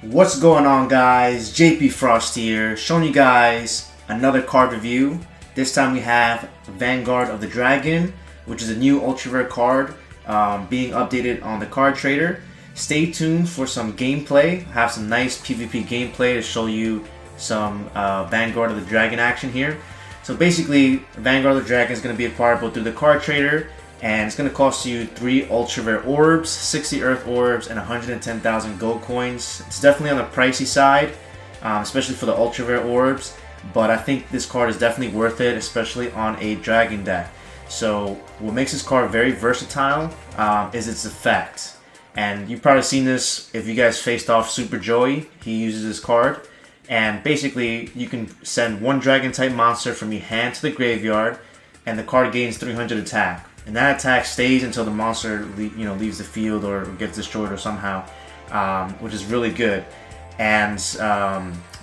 What's going on, guys? JP Frost here, showing you guys another card review. This time we have Vanguard of the Dragon, which is a new ultra rare card being updated on the card trader. Stay tuned for some gameplay. I have some nice PvP gameplay to show you some Vanguard of the Dragon action here. So basically, Vanguard of the Dragon is going to be acquirable through the card trader, and it's going to cost you 3 ultra rare orbs, 60 earth orbs, and 110,000 gold coins. It's definitely on the pricey side, especially for the ultra rare orbs, but I think this card is definitely worth it, especially on a dragon deck. So what makes this card very versatile is its effect. And you've probably seen this if you guys faced off Super Joey. He uses this card. And basically, you can send one dragon type monster from your hand to the graveyard, and the card gains 300 attack. And that attack stays until the monster leaves the field or gets destroyed or somehow, which is really good. And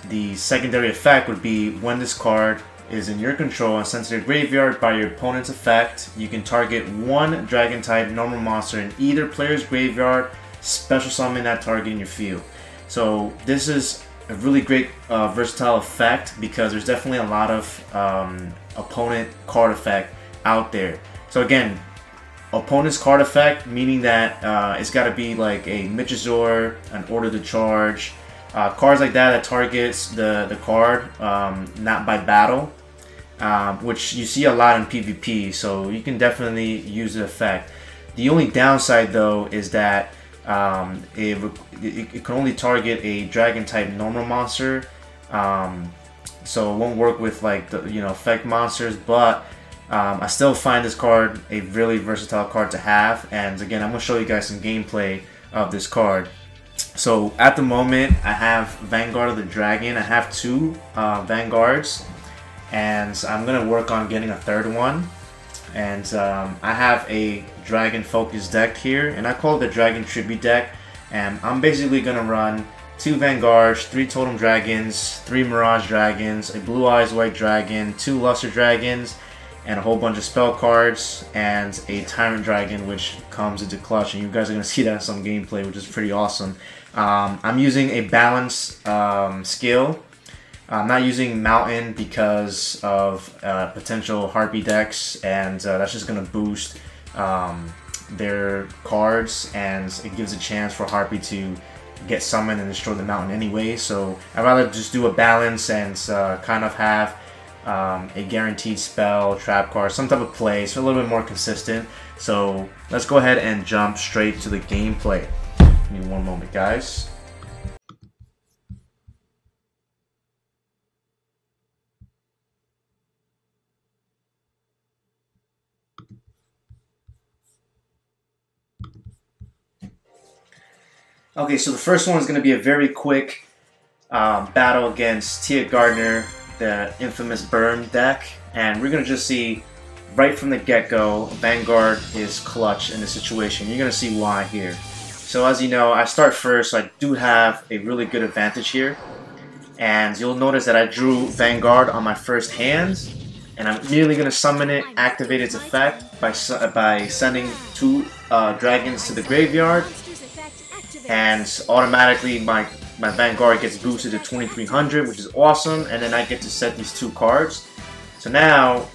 the secondary effect would be when this card is in your control and sent to the graveyard by your opponent's effect, you can target one dragon type normal monster in either player's graveyard, special summon that target in your field. So this is a really great versatile effect because there's definitely a lot of opponent card effect out there. So again, opponent's card effect, meaning that it's got to be like a Mythazor, an Order to Charge, cards like that targets the card not by battle, which you see a lot in PvP, so you can definitely use the effect. The only downside though is that it can only target a dragon type normal monster, so it won't work with like the effect monsters, but I still find this card a really versatile card to have. And again, I'm going to show you guys some gameplay of this card. So at the moment I have Vanguard of the Dragon. I have 2 Vanguards, and I'm going to work on getting a third one. And I have a dragon focused deck here, and I call it the Dragon Tribute deck. And I'm basically going to run 2 Vanguards, 3 Totem Dragons, 3 Mirage Dragons, a Blue Eyes White Dragon, 2 Luster Dragons, and a whole bunch of spell cards, and a Tyrant Dragon, which comes into clutch, and you guys are going to see that in some gameplay, which is pretty awesome. I'm using a balance skill. I'm not using Mountain because of potential Harpy decks, and that's just going to boost their cards, and it gives a chance for Harpy to get summoned and destroy the Mountain anyway. So I'd rather just do a balance and kind of have a guaranteed spell, trap card, some type of play, so a little bit more consistent. So let's go ahead and jump straight to the gameplay. Give me one moment, guys. Okay, so the first one is going to be a very quick battle against Gardner, the infamous burn deck, and we're going to just see right from the get-go Vanguard is clutch in this situation. You're going to see why here. So as you know, I start first, so I do have a really good advantage here, and you'll notice that I drew Vanguard on my first hand, and I'm immediately going to summon it, activate its effect by sending 2 dragons to the graveyard, and automatically my Vanguard gets boosted to 2300, which is awesome, and then I get to set these 2 cards. So now,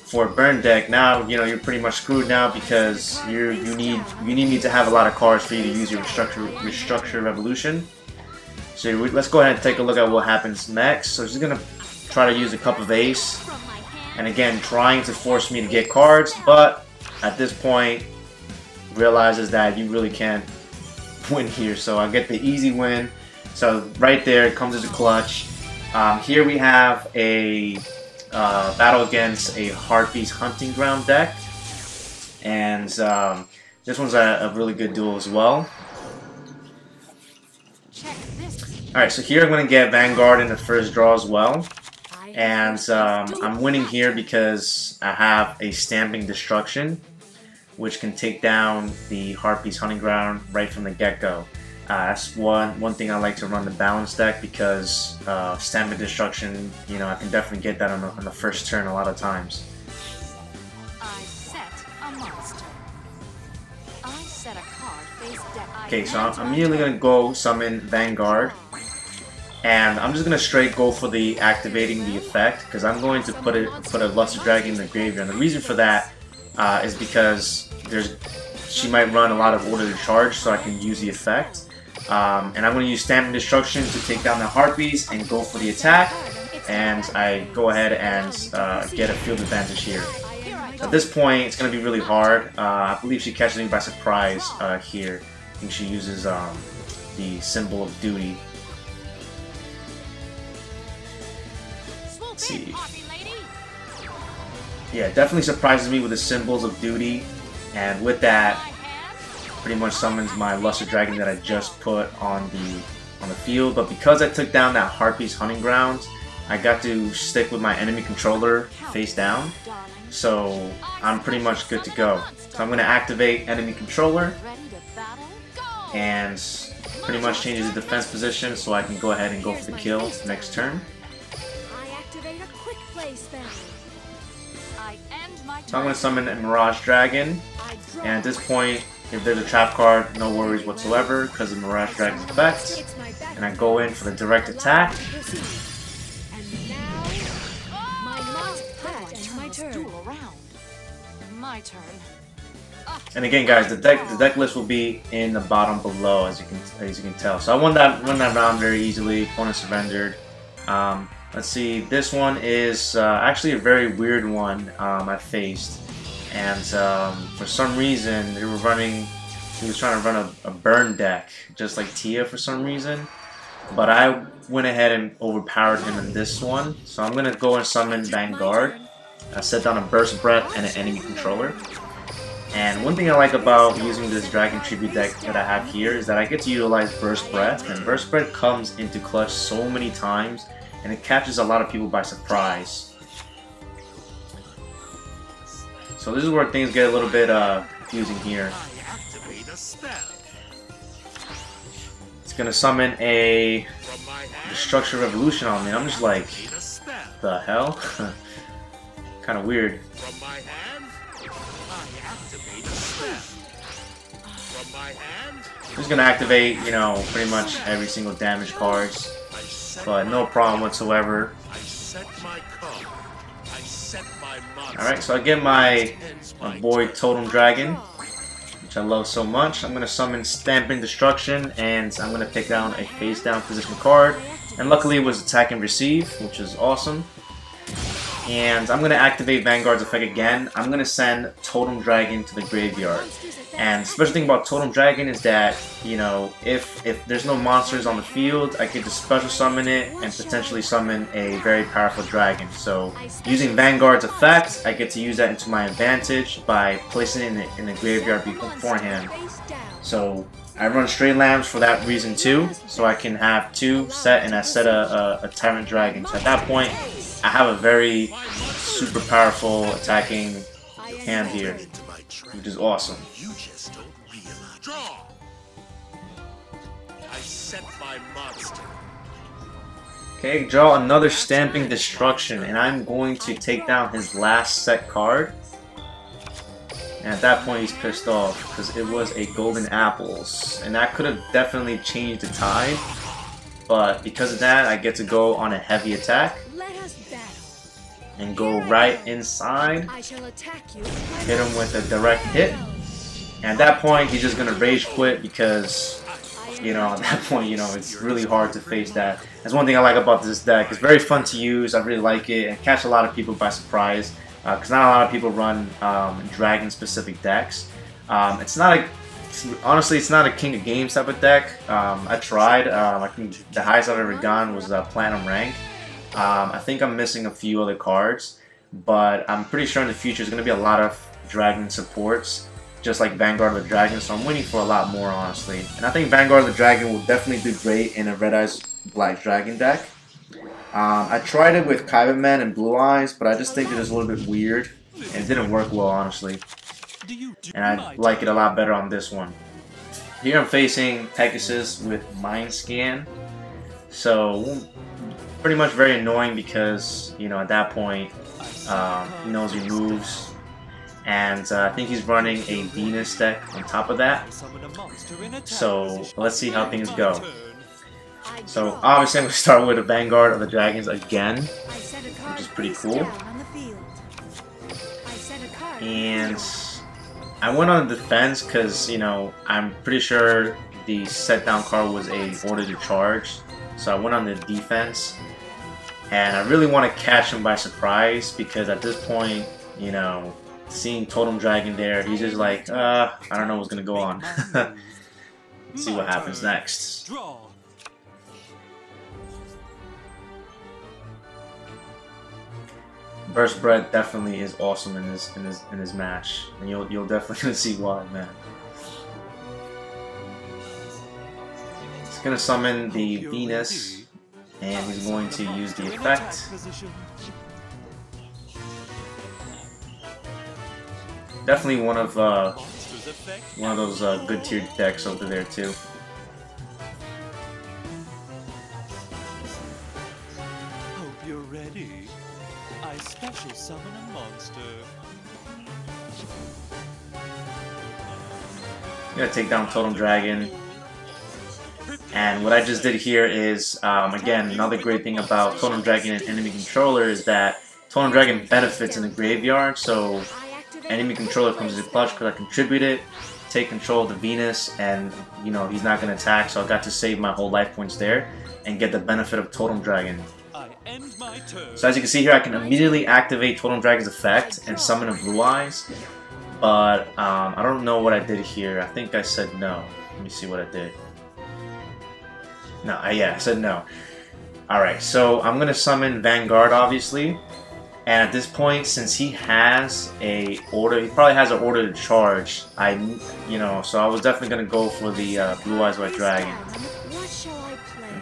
for a burn deck, now you're pretty much screwed now, because you need me to have a lot of cards for you to use your restructure revolution. So let's go ahead and take a look at what happens next. So she's gonna try to use a Cup of Ace, and again trying to force me to get cards, but at this point realizes that you really can't win here, so I get the easy win. So right there, it comes as a clutch. Here we have a battle against a Harpy's Hunting Ground deck, and this one's a really good duel as well. Alright, so here I'm going to get Vanguard in the first draw as well, and I'm winning here because I have a Stamping Destruction, which can take down the Harpy's Hunting Ground right from the get-go. That's one thing I like to run the balance deck, because Stamping Destruction, I can definitely get that on the first turn a lot of times. I set a monster. Okay, so I'm immediately gonna go summon Vanguard, and I'm just gonna straight go for the activating the effect because I'm going to put a Luster Dragon in the graveyard. And the reason for that is because she might run a lot of Order to Charge, so I can use the effect. And I'm going to use Stamping Destruction to take down the Harpies and go for the attack. And I go ahead and get a field advantage here. At this point, it's going to be really hard. I believe she catches me by surprise here. I think she uses the Symbol of Duty. Let's see. Yeah, definitely surprises me with the Symbols of Duty. And with that, pretty much summons my Luster Dragon that I just put on the field. But because I took down that Harpy's Hunting Ground, I got to stick with my enemy controller face down. So I'm pretty much good to go. So I'm going to activate enemy controller, and pretty much changes the defense position so I can go ahead and go for the kill next turn. So I'm going to summon a Mirage Dragon, and at this point, if there's a trap card, no worries whatsoever because of Mirage Dragon's effect. And I go in for the direct attack. And again, guys, the deck list will be in the bottom below, as you can tell. So I won that round very easily. Opponent surrendered. Let's see. This one is actually a very weird one I faced, and for some reason he was trying to run a burn deck, just like Tia for some reason. But I went ahead and overpowered him in this one. So I'm gonna go and summon Vanguard. I set down a Burst Breath and an enemy controller. And one thing I like about using this Dragon Tribute deck that I have here is that I get to utilize Burst Breath, and Burst Breath comes into clutch so many times, and it catches a lot of people by surprise. So this is where things get a little bit confusing here. It's gonna summon a Destruction Revolution on me. I'm just like, the hell? Kind of weird. I'm just gonna activate, you know, pretty much every single damage cards, but no problem whatsoever. Alright, so I get my boy Totem Dragon, which I love so much. I'm gonna summon Stamping Destruction, and I'm gonna pick down a face down position card. And luckily it was attack and receive, which is awesome. And I'm going to activate Vanguard's effect again. I'm going to send Totem Dragon to the graveyard. And the special thing about Totem Dragon is that, you know, if there's no monsters on the field, I could just special summon it and potentially summon a very powerful dragon. So using Vanguard's effect, I get to use that into my advantage by placing it in the graveyard beforehand. So I run straight lambs for that reason too, so I can have two set, and I set a Tyrant Dragon. So at that point, I have a very super powerful attacking hand here, which is awesome. Okay, draw another Stamping Destruction, and I'm going to take down his last set card. And at that point he's pissed off because it was a Golden Apples, and that could have definitely changed the tide. But because of that, I get to go on a heavy attack and go right inside, hit him with a direct hit. And at that point he's just gonna rage quit because, you know, at that point, you know, it's really hard to face that. That's one thing I like about this deck. It's very fun to use. I really like it, and catch a lot of people by surprise because not a lot of people run dragon specific decks. Honestly, it's not a King of Games type of deck. I tried. I think the highest I've ever gone was Platinum rank. I think I'm missing a few other cards, but I'm pretty sure in the future there's going to be a lot of dragon supports, just like Vanguard of the Dragon, so I'm waiting for a lot more, honestly. And I think Vanguard of the Dragon will definitely do great in a Red Eyes Black Dragon deck. I tried it with Kyberman and Blue Eyes, but I just think it is a little bit weird, and it didn't work well, honestly. And I like it a lot better on this one. Here I'm facing Pegasus with Mind Scan, so pretty much very annoying because, you know, at that point he knows your moves, And I think he's running a Venus deck on top of that. So let's see how things go. So obviously I'm going to start with a Vanguard of the Dragons again, which is pretty cool. And I went on the defense because, you know, I'm pretty sure the set down card was a Order to Charge. So I went on the defense. And I really want to catch him by surprise because at this point, you know, seeing Totem Dragon there, he's just like, I don't know what's going to go on. Let's see what happens next. Burst Bread definitely is awesome in this match, and you'll definitely see why, man. He's gonna summon the Venus, and he's going to use the effect. Definitely one of those good tier decks over there too. Hope you're ready. I special summon a monster. I'm gonna take down Totem Dragon. And what I just did here is, again, another great thing about Totem Dragon and Enemy Controller is that Totem Dragon benefits in the graveyard, so Enemy Controller comes into clutch because I contributed, take control of the Venus, and, you know, he's not going to attack, so I got to save my whole life points there and get the benefit of Totem Dragon. So as you can see here, I can immediately activate Totem Dragon's effect and summon a Blue Eyes, but I don't know what I did here. I think I said no. Let me see what I did. No, yeah, I said no. Alright, so I'm going to summon Vanguard, obviously. And at this point, since he has a order, he probably has an order to charge. So I was definitely going to go for the Blue Eyes White Dragon. Let's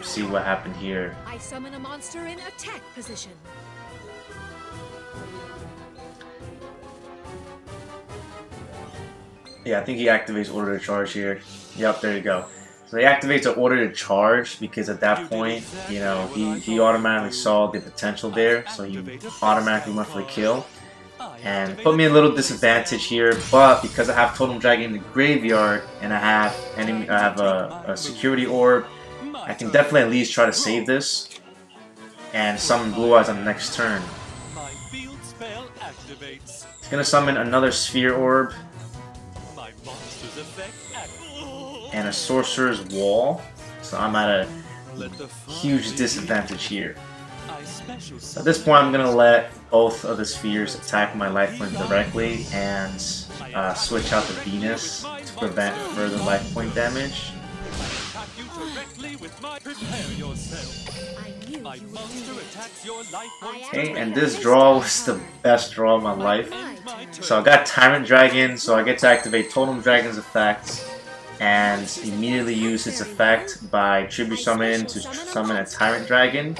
see what happened here. I summon a monster in attack position. Yeah, I think he activates order to charge here. Yep, there you go. So he activates an order to charge because at that point, you know, he automatically saw the potential there, so he automatically went for the kill. And put me a little disadvantage here, but because I have Totem Dragon in the graveyard and I have a security orb, I can definitely at least try to save this and summon Blue Eyes on the next turn. He's gonna summon another Sphere Orb and a Sorcerer's Wall, so I'm at a huge disadvantage here. So at this point, I'm gonna let both of the spheres attack my life point directly and switch out the Venus to prevent further life point damage. Okay, and this draw was the best draw of my life. So I got Tyrant Dragon, so I get to activate Totem Dragon's effect and immediately use its effect by Tribute Summon to summon a Tyrant Dragon.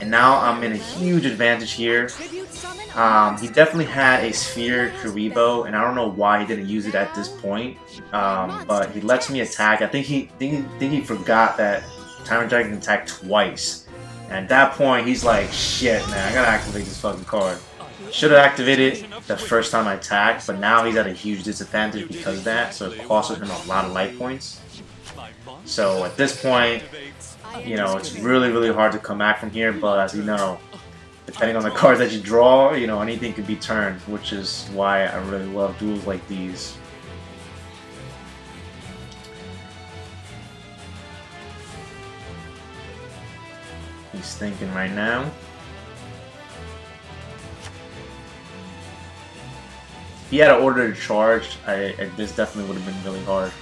And now I'm in a huge advantage here. He definitely had a Sphere Karibo, and I don't know why he didn't use it at this point. But he lets me attack. I think he forgot that Tyrant Dragon can attack twice. And at that point, he's like, shit, man, I gotta activate this fucking card. Should have activated the first time I attacked, but now he's at a huge disadvantage because of that, so it costs him a lot of life points. So at this point, you know, it's really, really hard to come back from here, but as you know, depending on the cards that you draw, you know, anything could be turned, which is why I really love duels like these. He's thinking right now. If he had an order to charge, this definitely would have been really hard.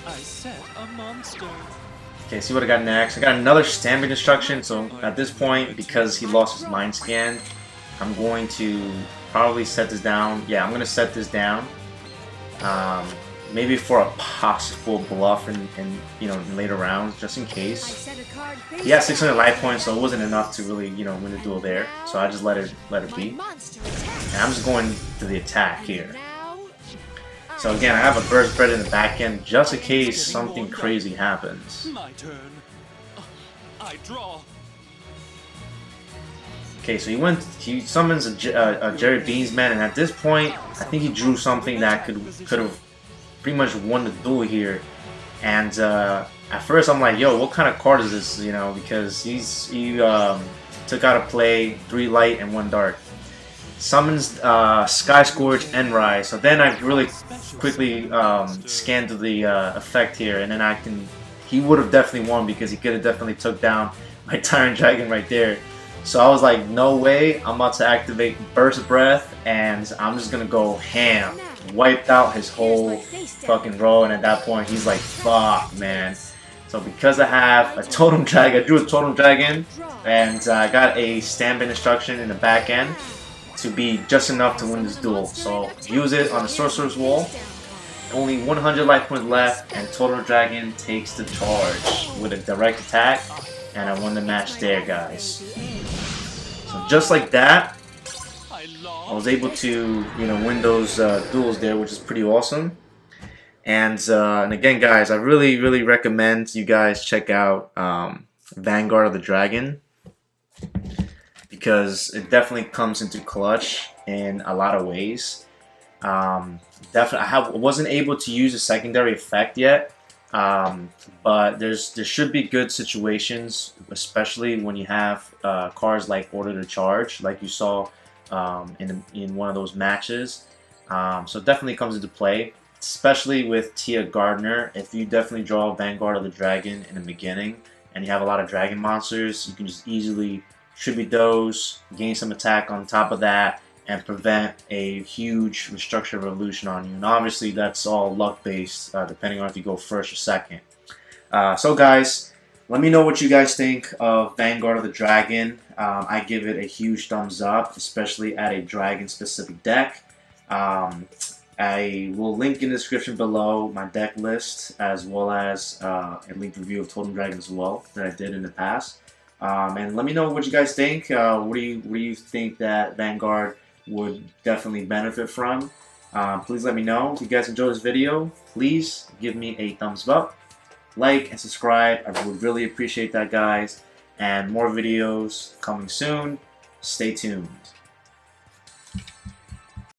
I set a monster. Okay, see what I got next. I got another Stamping Destruction, so at this point, because he lost his Mind Scan, I'm going to probably set this down. Yeah, I'm going to set this down. Maybe for a possible bluff in you know, in later rounds, just in case. He has 600 life points, so it wasn't enough to really, you know, win the duel there. So I just let it be. And I'm just going to the attack here. So again, I have a Burst Bread in the back end just in case something crazy happens. My turn. I draw. Okay, so he summons a Jerry Beansman, and at this point, I think he drew something that could have pretty much won the duel here. And at first, I'm like, yo, what kind of card is this? You know, because he took out a play 3 light and 1 dark. Summons Sky Scourge and Rise. So then I really quickly scanned the effect here, and then he would have definitely won because he could have definitely took down my Tyrant Dragon right there. So I was like, no way, I'm about to activate Burst Breath, and I'm just gonna go ham. Wiped out his whole fucking row, and at that point, he's like, fuck, man. So because I have a Totem Dragon, I drew a Totem Dragon, and I got a Stand-Bin instruction in the back end to be just enough to win this duel. So use it on the Sorcerer's Wall. Only 100 life points left, and Totem Dragon takes the charge with a direct attack, and I won the match there, guys. So just like that, I was able to, you know, win those duels there, which is pretty awesome. And again, guys, I really recommend you guys check out Vanguard of the Dragon, because it definitely comes into clutch in a lot of ways. Definitely, I wasn't able to use a secondary effect yet, but there should be good situations, especially when you have cards like Order to Charge, like you saw in one of those matches. So it definitely comes into play, especially with Tia Gardner. If you definitely draw Vanguard of the Dragon in the beginning and you have a lot of dragon monsters, you can just easily tribute those, gain some attack on top of that, and prevent a huge Restructure Revolution on you. And obviously that's all luck based, depending on if you go first or second. So guys, let me know what you guys think of Vanguard of the Dragon. I give it a huge thumbs up, especially at a dragon specific deck. I will link in the description below my deck list, as well as a linked review of Totem Dragon as well that I did in the past. And let me know what you guys think. What do you think that Vanguard would definitely benefit from? Please let me know. If you guys enjoyed this video, please give me a thumbs up, like, and subscribe. I would really appreciate that, guys. And more videos coming soon. Stay tuned.